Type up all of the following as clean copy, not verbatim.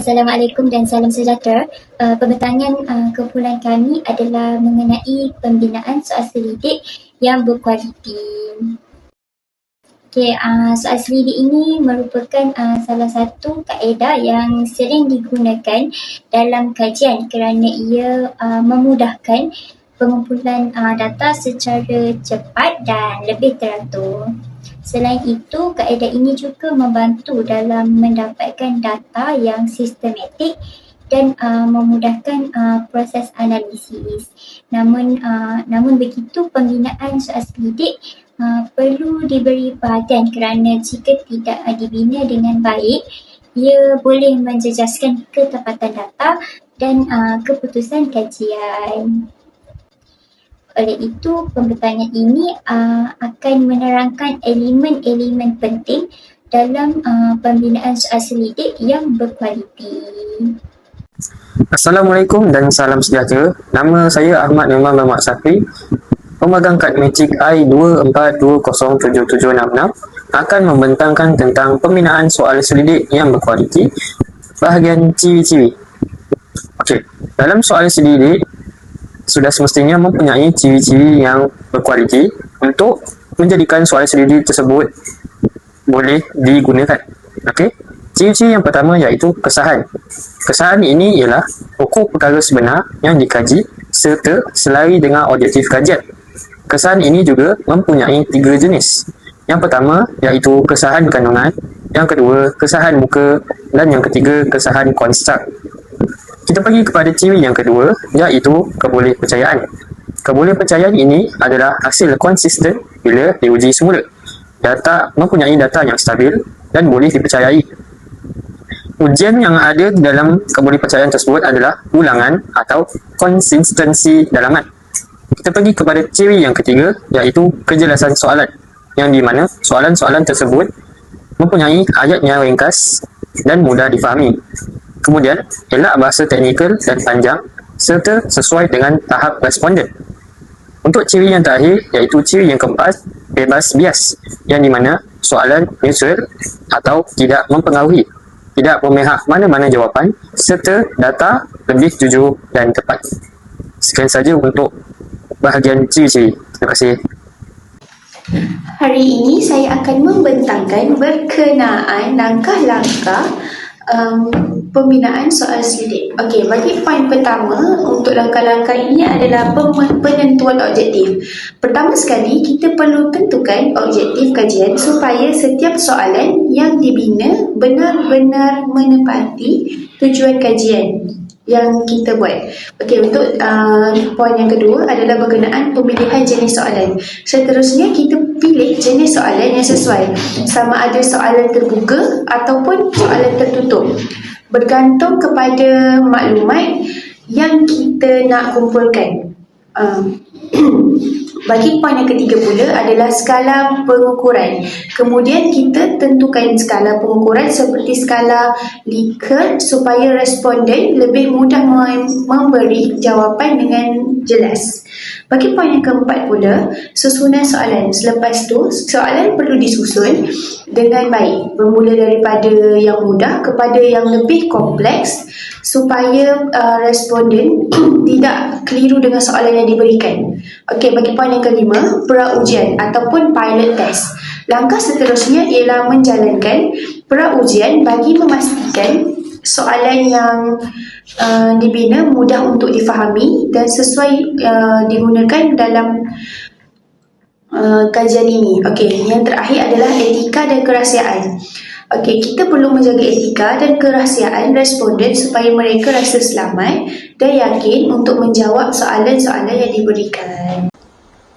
Assalamualaikum dan salam sejahtera. Pembintangan kumpulan kami adalah mengenai pembinaan soal selidik yang berkualiti. Soal selidik ini merupakan salah satu kaedah yang sering digunakan dalam kajian kerana ia memudahkan pengumpulan data secara cepat dan lebih teratur. Selain itu, kaedah ini juga membantu dalam mendapatkan data yang sistematik dan memudahkan proses analisis. Namun begitu, pembinaan soal selidik perlu diberi perhatian kerana jika tidak dibina dengan baik, ia boleh menjejaskan ketepatan data dan keputusan kajian. Oleh itu, pembintangan ini akan menerangkan elemen-elemen penting dalam pembinaan soal selidik yang berkualiti. Assalamualaikum dan salam sejahtera. Nama saya Ahmad Nurman Muhammad Safri, pemegang kad matrik I24207766, akan membentangkan tentang pembinaan soal selidik yang berkualiti, bahagian ciri-ciri. Okey, dalam soal selidik sudah semestinya mempunyai ciri-ciri yang berkualiti untuk menjadikan soal selidik tersebut boleh digunakan. Okey, ciri-ciri yang pertama iaitu kesahan. Kesahan ini ialah pokok perkara sebenar yang dikaji serta selari dengan objektif kajian. Kesahan ini juga mempunyai 3 jenis. Yang pertama iaitu kesahan kandungan, yang kedua kesahan muka dan yang ketiga kesahan konstruk. Kita pergi kepada ciri yang kedua iaitu kebolehpercayaan. Kebolehpercayaan ini adalah hasil konsisten bila diuji semula. Data mempunyai data yang stabil dan boleh dipercayai. Ujian yang ada dalam kebolehpercayaan tersebut adalah ulangan atau konsistensi dalaman. Kita pergi kepada ciri yang ketiga iaitu kejelasan soalan, yang di mana soalan-soalan tersebut mempunyai ayat yang ringkas dan mudah difahami. Kemudian, elak bahasa teknikal dan panjang serta sesuai dengan tahap responden. Untuk ciri yang terakhir iaitu ciri yang keempat, bebas bias, yang di mana soalan neutral atau tidak mempengaruhi, tidak memihak mana-mana jawapan serta data lebih jujur dan tepat. Sekian saja untuk bahagian ciri-ciri. Terima kasih. Hari ini saya akan membentangkan berkenaan langkah-langkah pembinaan soal selidik. Okey, bagi poin pertama untuk langkah-langkah ini adalah penentuan objektif. Pertama sekali, kita perlu tentukan objektif kajian supaya setiap soalan yang dibina benar-benar menepati tujuan kajian yang kita buat. Okey, untuk poin yang kedua adalah berkenaan pemilihan jenis soalan. Seterusnya, kita pilih jenis soalan yang sesuai, sama ada soalan terbuka ataupun soalan tertutup, bergantung kepada maklumat yang kita nak kumpulkan. Bagi poin yang ketiga pula adalah skala pengukuran. Kemudian kita tentukan skala pengukuran seperti skala Likert supaya responden lebih mudah memberi jawapan dengan jelas. Bagi poin yang keempat pula, susunan soalan. Selepas tu, soalan perlu disusun dengan baik, bermula daripada yang mudah kepada yang lebih kompleks supaya responden tidak keliru dengan soalan yang diberikan. Okey, bagi poin yang kelima, pra-ujian ataupun pilot test. Langkah seterusnya ialah menjalankan pra-ujian bagi memastikan soalan yang dibina mudah untuk difahami dan sesuai digunakan dalam kajian ini. Okey, yang terakhir adalah etika dan kerahsiaan. Okey, kita perlu menjaga etika dan kerahsiaan responden supaya mereka rasa selamat dan yakin untuk menjawab soalan-soalan yang diberikan.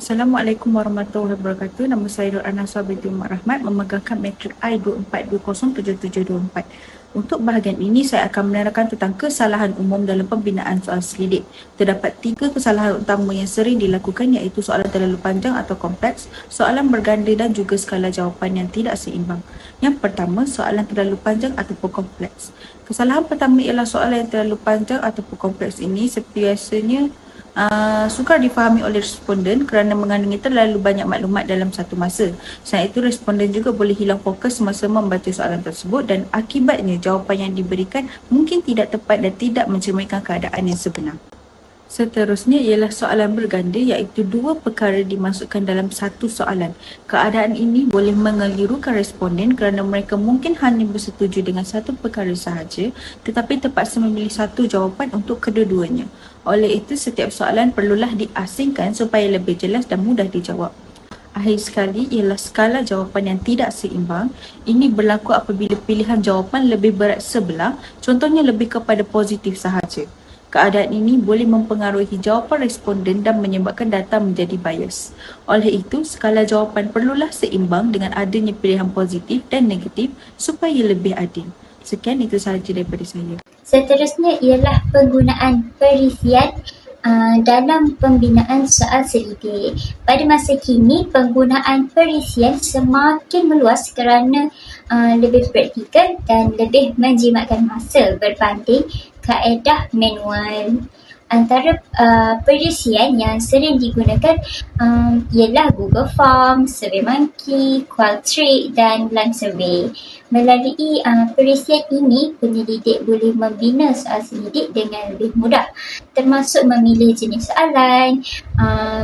Assalamualaikum warahmatullahi wabarakatuh. Nama saya Nur Anasar binti Umar Rahmat, memegang kad matrik I24207724. Untuk bahagian ini, saya akan menerangkan tentang kesalahan umum dalam pembinaan soal selidik. Terdapat 3 kesalahan utama yang sering dilakukan, iaitu soalan terlalu panjang atau kompleks, soalan berganda dan juga skala jawapan yang tidak seimbang. Yang pertama, soalan terlalu panjang ataupun kompleks. Kesalahan pertama ialah soalan yang terlalu panjang ataupun kompleks ini biasanya sukar difahami oleh responden kerana mengandungi terlalu banyak maklumat dalam satu masa. Selain itu, responden juga boleh hilang fokus semasa membaca soalan tersebut dan akibatnya jawapan yang diberikan mungkin tidak tepat dan tidak mencerminkan keadaan yang sebenar. Seterusnya ialah soalan berganda, iaitu dua perkara dimasukkan dalam satu soalan. Keadaan ini boleh mengelirukan responden kerana mereka mungkin hanya bersetuju dengan satu perkara sahaja tetapi terpaksa memilih satu jawapan untuk kedua-duanya. Oleh itu, setiap soalan perlulah diasingkan supaya lebih jelas dan mudah dijawab. Akhir sekali ialah skala jawapan yang tidak seimbang. Ini berlaku apabila pilihan jawapan lebih berat sebelah, contohnya lebih kepada positif sahaja. Keadaan ini boleh mempengaruhi jawapan responden dan menyebabkan data menjadi bias. Oleh itu, skala jawapan perlulah seimbang dengan adanya pilihan positif dan negatif supaya lebih adil. Sekian, itu sahaja daripada saya. Seterusnya ialah penggunaan perisian dalam pembinaan soal selidik. Pada masa kini, penggunaan perisian semakin meluas kerana lebih praktikal dan lebih menjimatkan masa berbanding kaedah manual. Antara perisian yang sering digunakan ialah Google Forms, SurveyMonkey, Qualtrics dan Lime Survey. Melalui perisian ini, penyelidik boleh membina soal selidik dengan lebih mudah, termasuk memilih jenis soalan,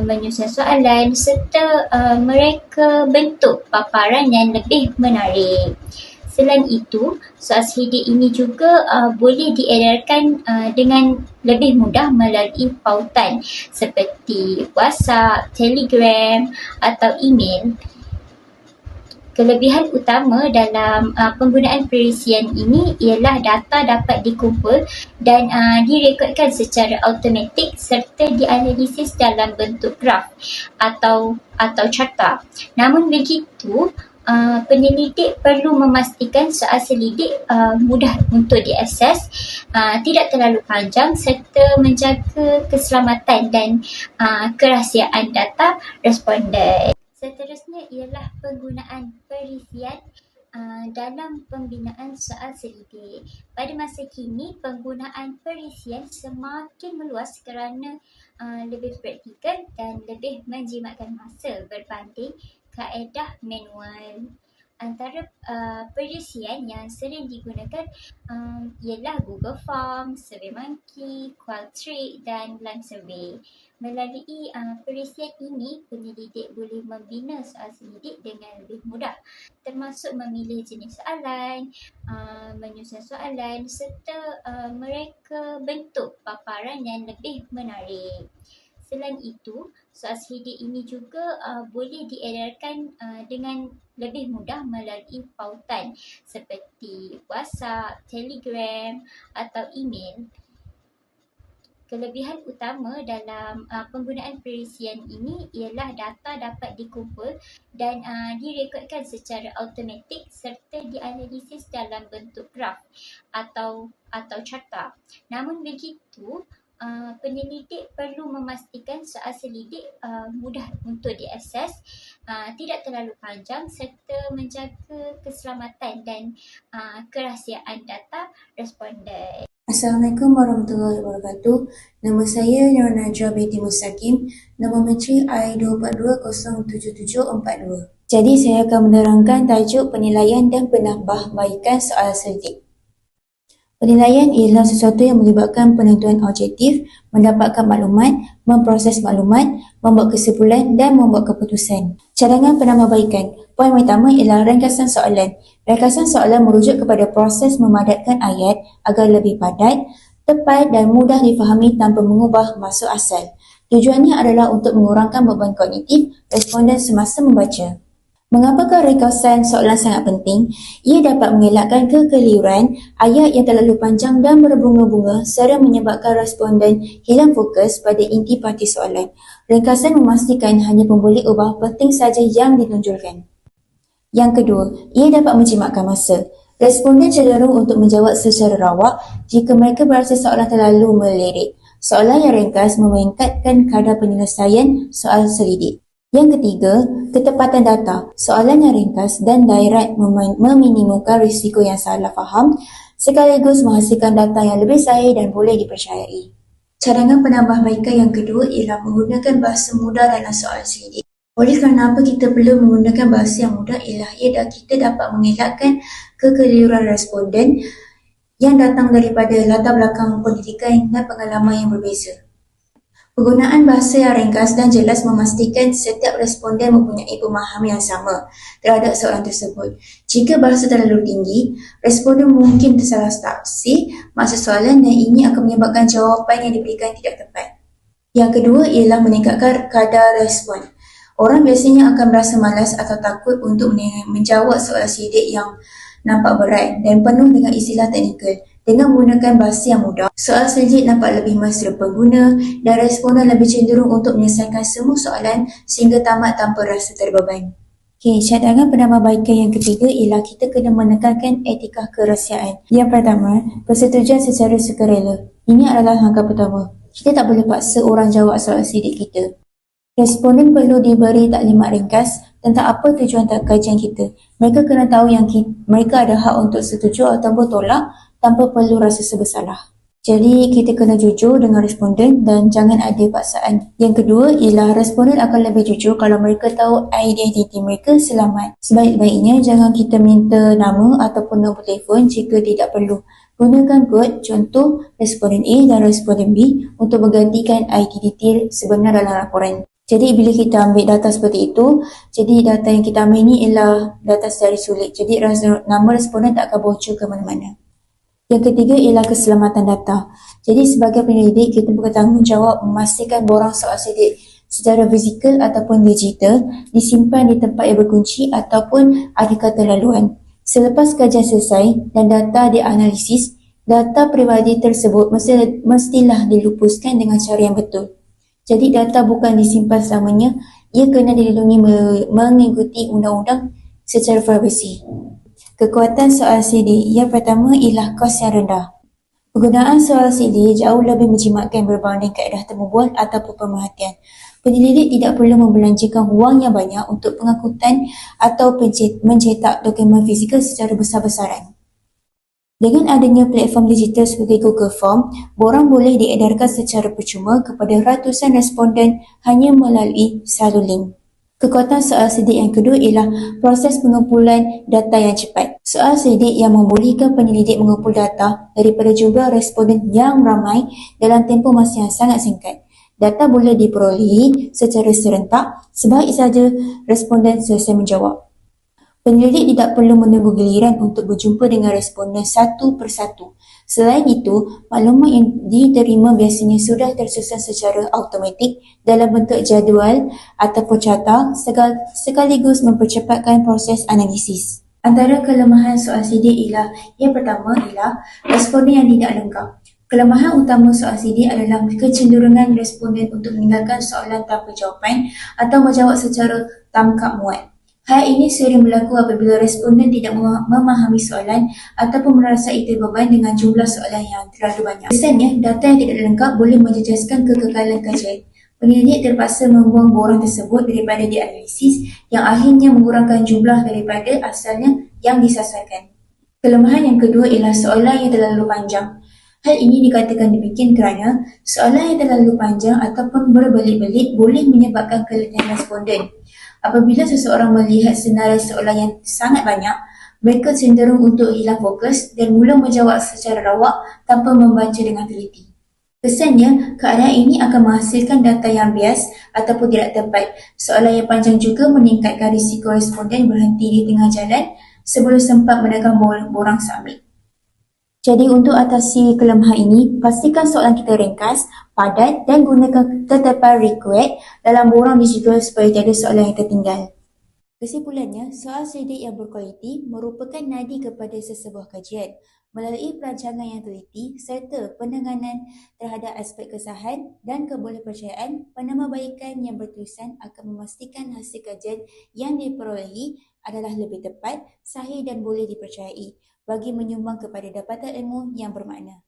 menyusun soalan serta mereka bentuk paparan yang lebih menarik. Selain itu, soal selidik ini juga boleh diedarkan dengan lebih mudah melalui pautan seperti WhatsApp, Telegram atau email. Kelebihan utama dalam penggunaan perisian ini ialah data dapat dikumpul dan direkodkan secara automatik serta dianalisis dalam bentuk graf atau carta. Namun begitu, penyelidik perlu memastikan soal selidik mudah untuk diakses, tidak terlalu panjang serta menjaga keselamatan dan kerahsiaan data responden. Seterusnya ialah penggunaan perisian dalam pembinaan soal selidik. Pada masa kini, penggunaan perisian semakin meluas kerana lebih praktikal dan lebih menjimatkan masa berbanding kaedah manual. Antara perisian yang sering digunakan ialah Google Forms, SurveyMonkey, Qualtrics dan Lime Survey. Melalui perisian ini, penyelidik boleh membina soal selidik dengan lebih mudah, termasuk memilih jenis soalan, menyusun soalan serta mereka bentuk paparan yang lebih menarik. Selain itu, soal selidik ini juga boleh diedarkan dengan lebih mudah melalui pautan seperti WhatsApp, Telegram atau email. Kelebihan utama dalam penggunaan perisian ini ialah data dapat dikumpul dan direkodkan secara automatik serta dianalisis dalam bentuk graf atau carta. Namun begitu, penyelidik perlu memastikan soal selidik mudah untuk diakses, tidak terlalu panjang serta menjaga keselamatan dan kerahsiaan data responden. Assalamualaikum warahmatullahi wabarakatuh. Nama saya Nur Najwa binti Mustaqim, nombor menteri I242-07742. Jadi saya akan menerangkan tajuk penilaian dan penambahbaikan soal selidik. Penilaian ialah sesuatu yang melibatkan penentuan objektif, mendapatkan maklumat, memproses maklumat, membuat kesimpulan dan membuat keputusan. Cadangan penambahbaikan. Poin pertama ialah ringkasan soalan. Ringkasan soalan merujuk kepada proses memadatkan ayat agar lebih padat, tepat dan mudah difahami tanpa mengubah maksud asal. Tujuannya adalah untuk mengurangkan beban kognitif responden semasa membaca. Mengapakah ringkasan soalan sangat penting? Ia dapat mengelakkan kekeliruan, ayat yang terlalu panjang dan berbunga-bunga serta menyebabkan responden hilang fokus pada inti parti soalan. Ringkasan memastikan hanya pemboleh ubah penting saja yang ditonjolkan. Yang kedua, ia dapat menjimatkan masa. Responden cenderung untuk menjawab secara rawak jika mereka berasa soalan terlalu melirik. Soalan yang ringkas meningkatkan kadar penyelesaian soal selidik. Yang ketiga, ketepatan data. Soalan yang ringkas dan direct meminimumkan risiko yang salah faham sekaligus menghasilkan data yang lebih sahih dan boleh dipercayai. Cadangan penambahbaikan yang kedua ialah menggunakan bahasa mudah dalam soalan selidik. Oleh kerana apa kita perlu menggunakan bahasa yang mudah ialah kita dapat mengelakkan kekeliruan responden yang datang daripada latar belakang pendidikan dan pengalaman yang berbeza. Penggunaan bahasa yang ringkas dan jelas memastikan setiap responden mempunyai pemahaman yang sama terhadap soalan tersebut. Jika bahasa terlalu tinggi, responden mungkin tersalah tafsir maksud soalan dan ini akan menyebabkan jawapan yang diberikan tidak tepat. Yang kedua ialah meningkatkan kadar respon. Orang biasanya akan merasa malas atau takut untuk menjawab soalan selidik yang nampak berat dan penuh dengan istilah teknikal. Dengan menggunakan bahasa yang mudah, soalan selidik nampak lebih mesra pengguna dan responden lebih cenderung untuk menyelesaikan semua soalan sehingga tamat tanpa rasa terbeban. Cadangan penambahbaikan yang ketiga ialah kita kena menekankan etika kerahsiaan. Yang pertama, persetujuan secara sukarela. Ini adalah langkah pertama. Kita tak boleh paksa orang jawab soalan selidik kita. Responden perlu diberi taklimat ringkas tentang apa tujuan kajian kita. Mereka kena tahu yang mereka ada hak untuk setuju ataupun tolak tanpa perlu rasa bersalah. Jadi, kita kena jujur dengan responden dan jangan ada paksaan. Yang kedua ialah responden akan lebih jujur kalau mereka tahu identiti mereka selamat. Sebaik-baiknya, jangan kita minta nama ataupun nombor telefon jika tidak perlu. Gunakan kod, contoh responden A dan responden B untuk menggantikan identiti sebenar dalam laporan. Jadi bila kita ambil data seperti itu, jadi data yang kita ambil ni ialah data secara sulit. Jadi nama responden tak akan bocor ke mana-mana. Yang ketiga ialah keselamatan data. Jadi sebagai penyelidik, kita bertanggungjawab memastikan borang soalan selidik secara fizikal ataupun digital disimpan di tempat yang berkunci ataupun ada kata laluan. Selepas kajian selesai dan data dianalisis, data peribadi tersebut mestilah dilupuskan dengan cara yang betul. Jadi data bukan disimpan selamanya, ia kena dilindungi mengikuti undang-undang secara privasi. Kekuatan soalan selidik yang pertama ialah kos yang rendah. Penggunaan soalan selidik jauh lebih menjimatkan berbanding kaedah temubual ataupun pemerhatian. Penyelidik tidak perlu membelanjakan wang yang banyak untuk pengangkutan atau mencetak dokumen fizikal secara besar-besaran. Dengan adanya platform digital seperti Google Form, borang boleh diedarkan secara percuma kepada ratusan responden hanya melalui salur link. Kekuatan soalan selidik yang kedua ialah proses pengumpulan data yang cepat. Soalan selidik yang membolehkan penyelidik mengumpul data daripada jumlah responden yang ramai dalam tempoh masa yang sangat singkat. Data boleh diperolehi secara serentak sebaik saja responden selesai menjawab. Penyelidik tidak perlu menunggu giliran untuk berjumpa dengan responden satu persatu. Selain itu, maklumat yang diterima biasanya sudah tersusun secara automatik dalam bentuk jadual ataupun carta sekaligus mempercepatkan proses analisis. Antara kelemahan soalan selidik ialah yang pertama ialah responden yang tidak lengkap. Kelemahan utama soalan selidik adalah kecenderungan responden untuk meninggalkan soalan tanpa jawapan atau menjawab secara tangkap muat. Hal ini sering berlaku apabila responden tidak memahami soalan ataupun merasai terbeban dengan jumlah soalan yang terlalu banyak. Kesannya, data yang tidak lengkap boleh menjejaskan kekekalan kajian. Penyelidik terpaksa membuang borang tersebut daripada dianalisis yang akhirnya mengurangkan jumlah daripada asalnya yang disasarkan. Kelemahan yang kedua ialah soalan yang terlalu panjang. Hal ini dikatakan demikian kerana soalan yang terlalu panjang ataupun berbelit-belit boleh menyebabkan keletihan responden. Apabila seseorang melihat senarai soalan yang sangat banyak, mereka cenderung untuk hilang fokus dan mula menjawab secara rawak tanpa membaca dengan teliti. Kesannya, keadaan ini akan menghasilkan data yang bias ataupun tidak tepat. Soalan yang panjang juga meningkatkan risiko responden berhenti di tengah jalan sebelum sempat menekan borang submit. Jadi untuk atasi kelemahan ini, pastikan soalan kita ringkas, padat dan gunakan tetapan required dalam borang digital supaya tiada soalan yang tertinggal. Kesimpulannya, soalan selidik yang berkualiti merupakan nadi kepada sesebuah kajian. Melalui perancangan yang teliti serta penanganan terhadap aspek kesahan dan kebolehpercayaan, penambahbaikan yang berterusan akan memastikan hasil kajian yang diperolehi adalah lebih tepat, sahih dan boleh dipercayai bagi menyumbang kepada dapatan ilmu yang bermakna.